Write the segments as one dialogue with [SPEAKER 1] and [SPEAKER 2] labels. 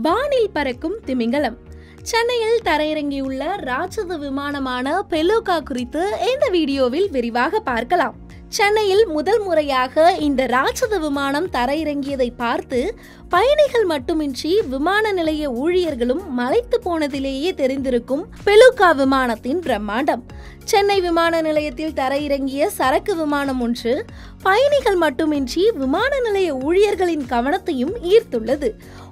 [SPEAKER 1] வானில் பறக்கும் திமிங்கலம். சென்னையில் தரையிறங்கியுள்ள ராட்சத விமானமான பெலூகா குறித்து இந்த வீடியோவில் விரிவாக பார்க்கலாம். சென்னையில் முதல் முறையாக இந்த ராட்சத விமானம் தரையிறங்கியதை பார்த்து பயணிகள் மட்டுமின்றி விமான நிலைய ஊழியர்களும் மலைத்து போனதிலேயே தெரிந்திருக்கும் பெலூகா விமானத்தின் பிரம்மாண்டம். சென்னை விமான நிலையத்தில் தரையிறங்கிய சரக்கு விமானம் ஒன்று பயணிகள் மட்டுமின்றி விமான நிலைய ஊழியர்களின் கவனத்தையும் ஈர்த்துள்ளது.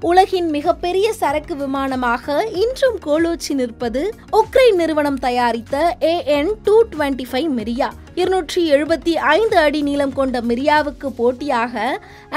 [SPEAKER 1] உலகின் மிகப்பெரிய சரக்கு விமானமாக இன்றும் கோலோச்சி நிற்பது உக்ரைன் நிறுவனம் தயாரித்த AN-225 மிரியா. 275 அடி நீளம் கொண்ட மிரியாவுக்கு போட்டியாக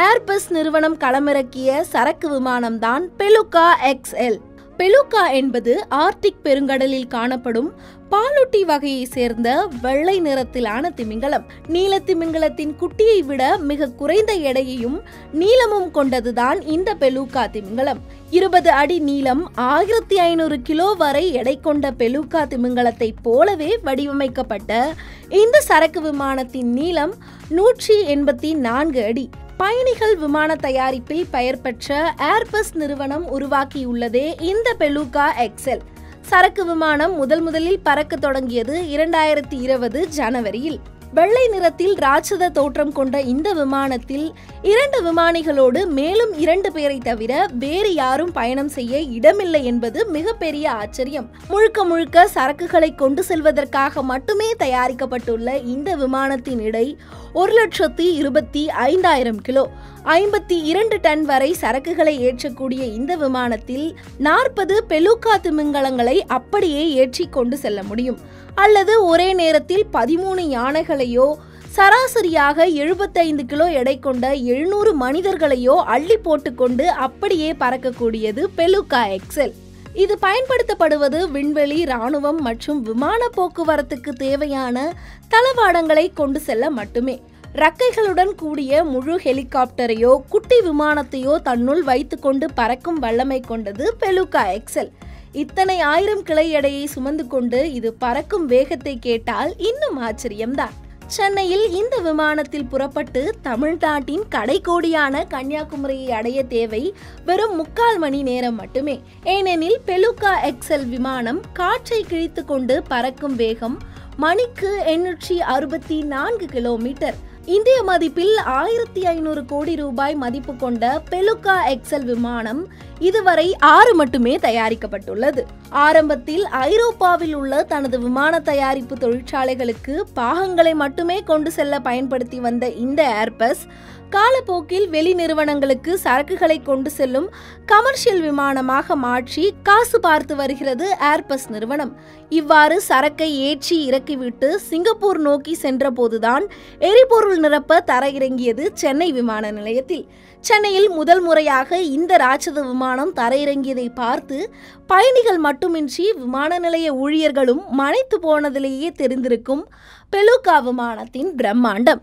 [SPEAKER 1] ஏர்பஸ் நிறுவனம் களமிறக்கிய சரக்கு விமானம்தான் பெலுகா XL. பெலுகா என்பது ஆர்டிக் பெருங்கடலில் காணப்படும் பாலூட்டி வகையை சேர்ந்த வெள்ளை நிறத்திலான திமிங்கலம். நீல திமிங்கலத்தின் குட்டியை விட மிக குறைந்த எடையையும் நீளமும் கொண்டதுதான் இந்த பெலுகா திமிங்கலம். 20 அடி நீளம், 1500 கிலோ வரை எடை கொண்ட பெலுகா திமிங்கலத்தை போலவே வடிவமைக்கப்பட்ட இந்த சரக்கு விமானத்தின் நீளம் 184 அடி. பயணிகள் விமான தயாரிப்பில் பெயர் பெற்ற ஏர்பஸ் நிறுவனம் உருவாக்கியுள்ளதே இந்த பெலுகா XL. சரக்கு விமானம் முதலில் பறக்க தொடங்கியது 2020 ஜனவரியில். வெள்ளை நிறத்தில் ராட்சத தோற்றம் கொண்ட இந்த விமானத்தில் 2 விமானிகளோடு மேலும் 2 பேரை தவிர வேறு யாரும் பயணம் செய்ய இடமில்லை என்பது மிகப்பெரிய ஆச்சரியம். முழுக்க சரக்குகளை கொண்டு செல்வதற்காக மட்டுமே தயாரிக்கப்பட்டுள்ள இந்த விமானத்தின் எடை 1,25,000 கிலோ. 52 டன் வரை சரக்குகளை ஏற்றக்கூடிய இந்த விமானத்தில் 40 பெலுகா திமிங்கலங்களை அப்படியே ஏற்றி கொண்டு செல்ல முடியும். அல்லது ஒரே நேரத்தில் 13 யானைகளையோ சராசரியாக 75 கிலோ எடை கொண்ட 700 மனிதர்களையோ அள்ளி போட்டுக்கொண்டு அப்படியே பறக்கக்கூடியது பெலுகா XL. இது பயன்படுத்தப்படுவது விண்வெளி, இராணுவம் மற்றும் விமான போக்குவரத்துக்கு தேவையான தளவாடங்களை கொண்டு செல்ல மட்டுமே. ரக்கைகளுடன் கூடிய முழு ஹெலிகாப்டரையோ குட்டி விமானத்தையோ தன்னுள் வைத்துக்கொண்டு பறக்கும் வல்லமை கொண்டது பெலுகா XL. இத்தனை 1000 கிளை எடையை சுமந்து கொண்டு இது பறக்கும் வேகத்தை கேட்டால் இன்னும் ஆச்சரியம்தான். சென்னையில் இந்த விமானத்தில் புறப்பட்டு தமிழ்நாட்டின் கடைக்கோடியான கன்னியாகுமரியை அடைய தேவை வெறும் 3/4 மணி நேரம் மட்டுமே. ஏனெனில் பெலுகா XL விமானம் காற்றை கிழித்து கொண்டு பறக்கும் வேகம் மணிக்கு 864 கிலோமீட்டர். இந்திய மதிப்பில் 1500 கோடி ரூபாய் மதிப்பு கொண்ட பெலுகா XL விமானம் இதுவரை 6 மட்டுமே தயாரிக்கப்பட்டுள்ளது. ஆரம்பத்தில் ஐரோப்பாவில் உள்ள தனது விமான தயாரிப்பு தொழிற்சாலைகளுக்கு பாகங்களை மட்டுமே கொண்டு செல்ல பயன்படுத்தி வந்த இந்த ஏர்பஸ் காலப்போக்கில் வெளி நிறுவனங்களுக்கு சரக்குகளை கொண்டு செல்லும் கமர்ஷியல் விமானமாக மாற்றி காசு பார்த்து வருகிறது ஏர்பஸ் நிறுவனம். இவ்வாறு சரக்கை ஏற்றி இறக்கிவிட்டு சிங்கப்பூர் நோக்கி சென்ற போதுதான் எரிபொருள் நிரப்ப தரையிறங்கியது சென்னை விமான நிலையத்தில். சென்னையில் முதல் முறையாக இந்த ராட்சத விமானம் தரையிறங்கியதை பார்த்து பயணிகள் மட்டுமின்றி விமான நிலைய ஊழியர்களும் மலைத்து போனதிலேயே தெரிந்திருக்கும் பெலுகா விமானத்தின் பிரம்மாண்டம்.